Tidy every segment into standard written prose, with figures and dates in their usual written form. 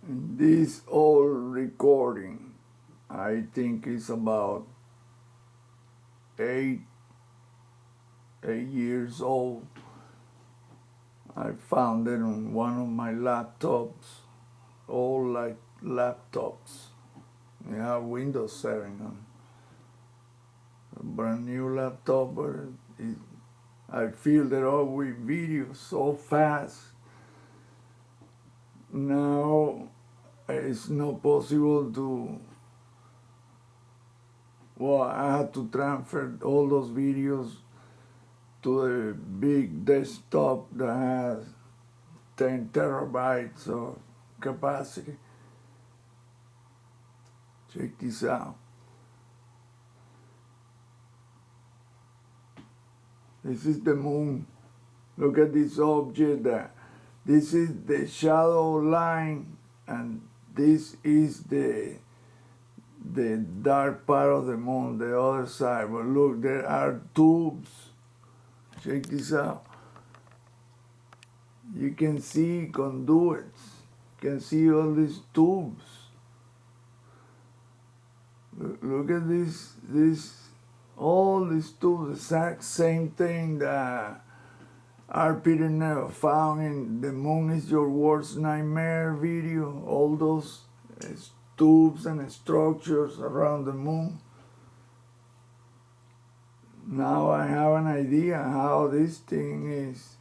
This old recording, I think, is about eight years old. I found it on one of my laptops, old like laptops. They have Windows 7 on. A brand new laptop, but I filled it up with videos so fast. Now it's not possible to, well, I had to transfer all those videos to a big desktop that has 10 terabytes of capacity. Check this out. This is the moon. Look at this object there. This is the shadow line, and this is the dark part of the moon, the other side. But look, there are tubes. Check this out. You can see conduits. You can see all these tubes. Look at all these tubes, the exact same thing that R. Peter never found in The Moon Is Your Worst Nightmare video. All those tubes and structures around the moon. Now I have an idea how this thing is.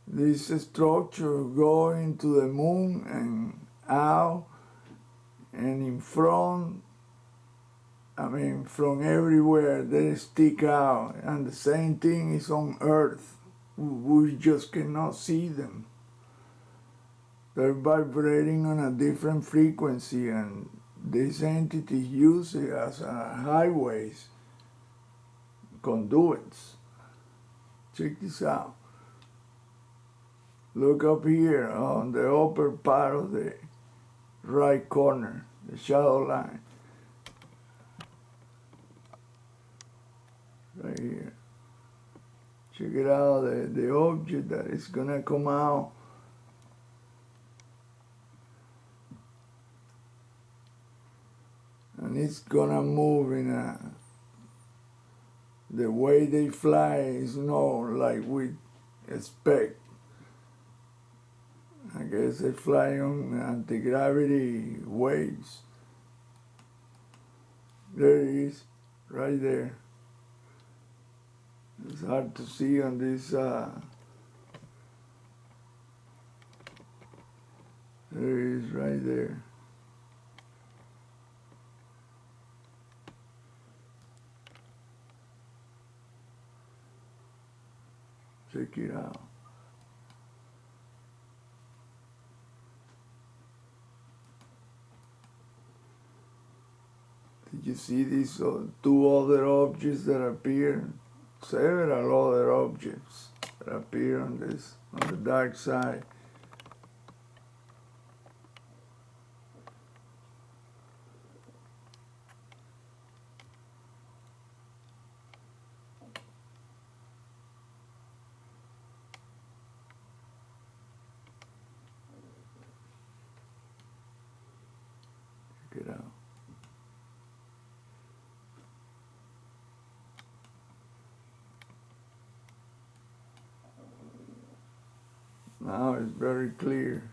This structure going to the moon and out and in front. I mean, from everywhere they stick out, and the same thing is on Earth. We just cannot see them. They're vibrating on a different frequency, and this entity uses it as highways, conduits. Check this out. Look up here on the upper part of the right corner, the shadow line. Right here. Check it out, the object that is gonna come out. And it's gonna move in the way they fly is not like we expect. I guess they fly on anti-gravity waves. There it is, right there. It's hard to see on this. There it is, right there. Check it out. Did you see these two other objects that appear? Several other objects that appear on the dark side. Check it out. Now it's very clear.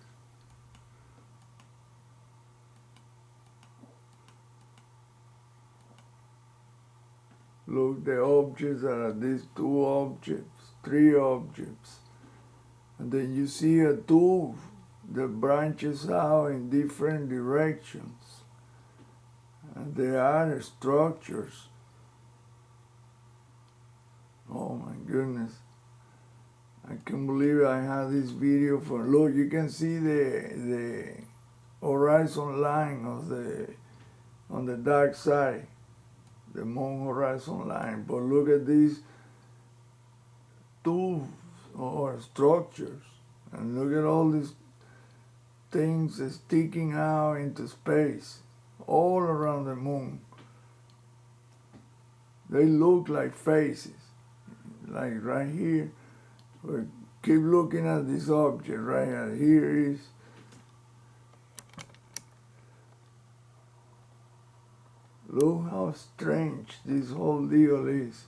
Look, the objects are these two objects, three objects. And then you see a tube that branches out in different directions. And there are structures. Oh my goodness. I can't believe I have this video for, look, you can see the horizon line of on the dark side, the moon horizon line. But look at these tubes or structures, and look at all these things sticking out into space, all around the moon. They look like faces, like right here. Keep looking at this object right here. Here is Look how strange this whole deal is.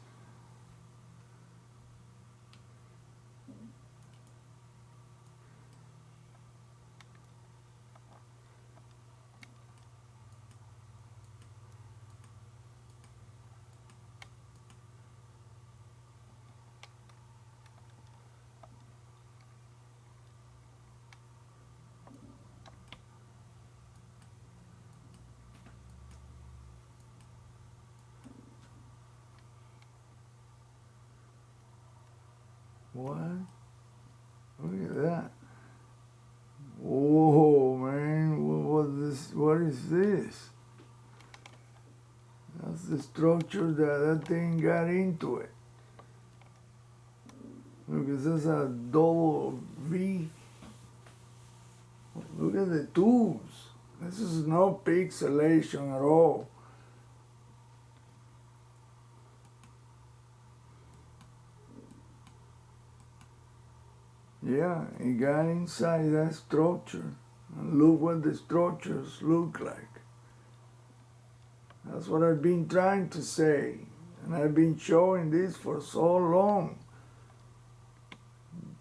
What? Look at that. Whoa, man, what is this? That's the structure that thing got into it. Look, this is a double V. Look at the tubes. This is no pixelation at all. Yeah, it got inside that structure. And look what the structures look like. That's what I've been trying to say. And I've been showing this for so long.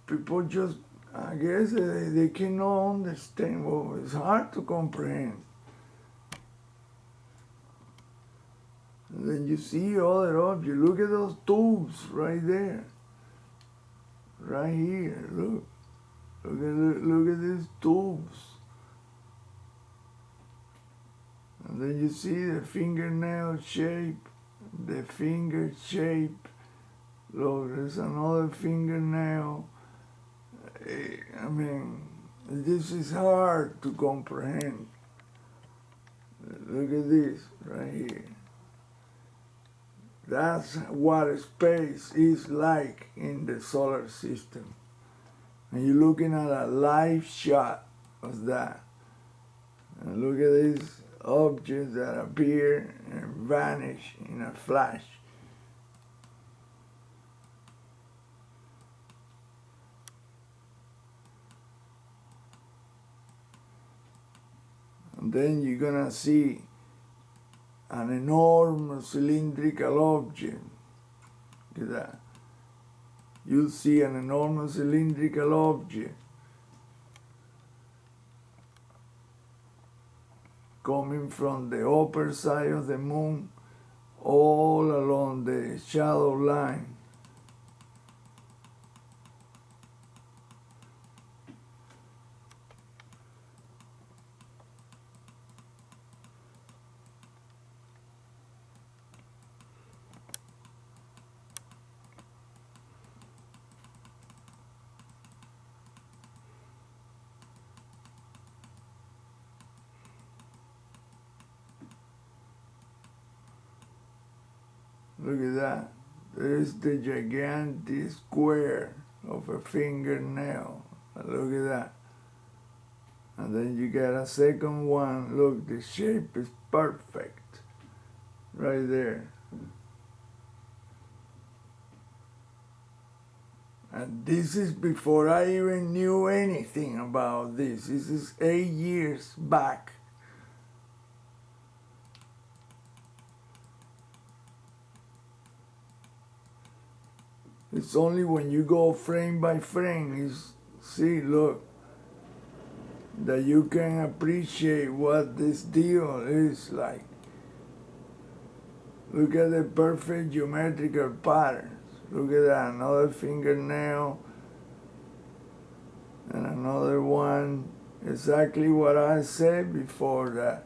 People just, I guess they cannot understand. Well, it's hard to comprehend. And then you see other objects. Look at those tubes right there. Right here, look. Look at these tubes. And then you see the fingernail shape, the finger shape. Look, there's another fingernail. I mean, this is hard to comprehend. Look at this right here. That's what space is like in the solar system. And you're looking at a live shot of that. And look at these objects that appear and vanish in a flash. And then you're gonna see an enormous cylindrical object. Look at that. You'll see an enormous cylindrical object coming from the upper side of the moon all along the shadow line. Look at that. There's the gigantic square of a fingernail. Look at that. And then you get a second one. Look, the shape is perfect. Right there. And this is before I even knew anything about this. This is 8 years back. It's only when you go frame by frame, see, look, that you can appreciate what this deal is like. Look at the perfect geometrical patterns. Look at that, another fingernail, and another one. Exactly what I said before, that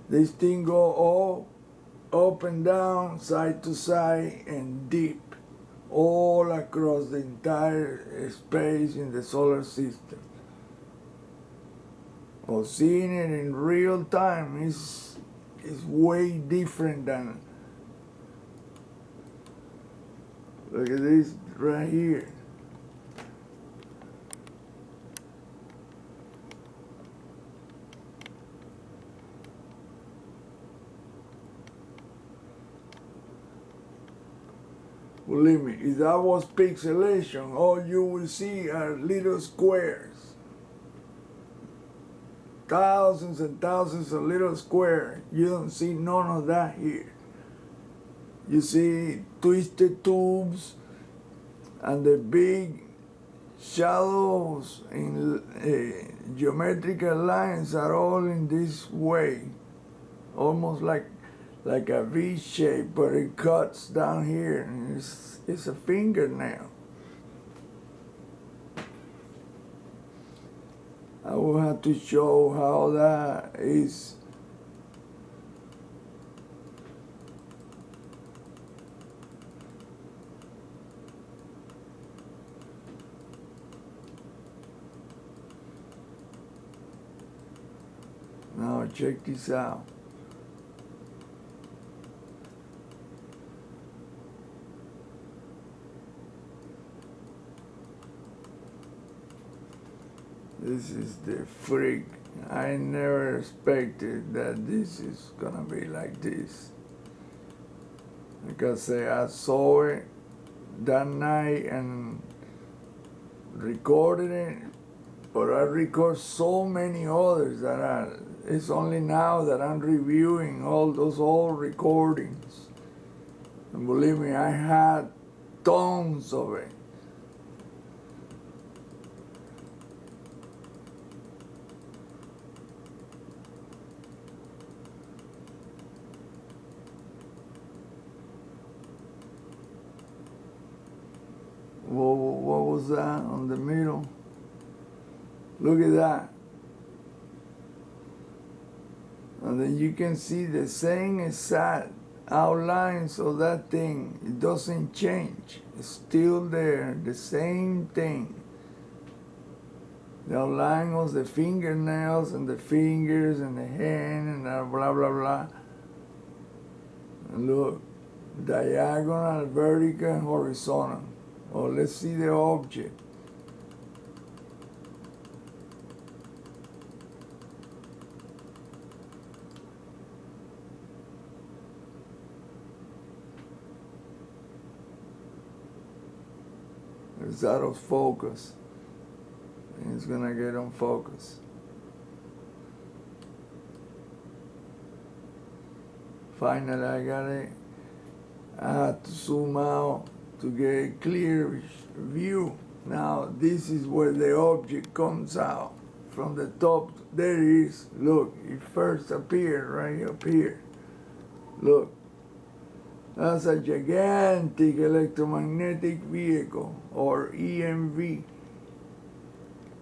this thing go all up and down, side to side, and deep, all across the entire space in the solar system. Well, seeing it in real time is way different than, look at this right here. Believe me, if that was pixelation, all you will see are little squares. thousands and thousands of little squares. You don't see none of that here. You see twisted tubes and the big shadows in geometrical lines are all in this way, almost like a V shape, but it cuts down here, and it's a fingernail. I will have to show how that is. Now check this out. This is the freak. I never expected that this is gonna be like this. Like I say, I saw it that night and recorded it, but I record so many others that it's only now that I'm reviewing all those old recordings. And believe me, I had tons of it. What was that on the middle? Look at that. And then you can see the same exact outlines of that thing. It doesn't change. It's still there, the same thing. The outline of the fingernails and the fingers and the hand and blah, blah, blah. And look, diagonal, vertical, and horizontal. Oh, let's see the object. It's out of focus. It's gonna get on focus. Finally, I got it. I had to zoom out to get a clear view. Now, this is where the object comes out from the top. There it is. Look, it first appeared right up here. Look. That's a gigantic electromagnetic vehicle, or EMV.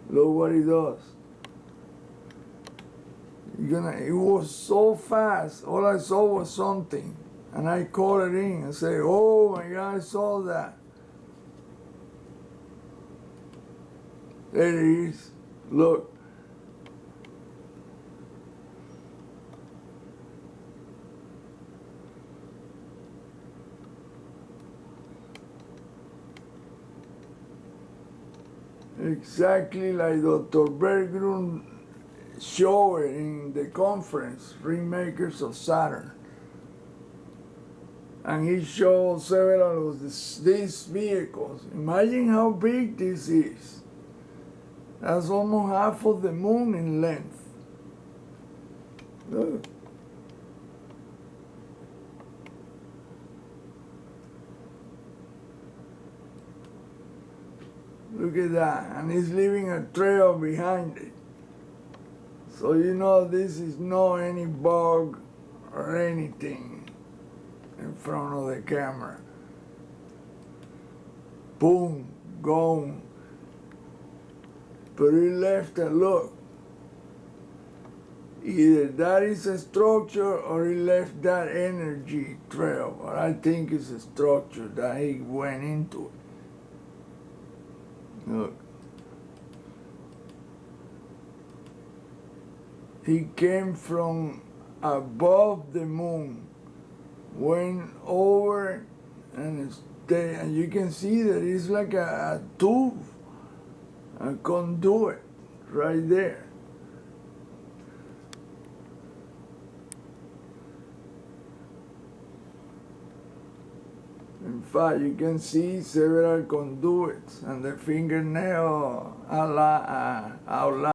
Look what it does. It was so fast, all I saw was something. And I called it in and say, oh my God, I saw that. There it is. Look. Exactly like Dr. Bergrun showed it in the conference, Ringmalers of Saturn. And he showed several of these vehicles. Imagine how big this is. That's almost half of the moon in length. Look. Look at that, and it's leaving a trail behind it. So you know this is not any bug or anything in front of the camera. Boom, gone. But it left a look. Either that is a structure or it left that energy trail. But I think it's a structure that he went into it. Look. He came from above the moon, went over and stayed, and you can see that it's like a tube, a conduit right there. In fact, you can see several conduits and the fingernail outline.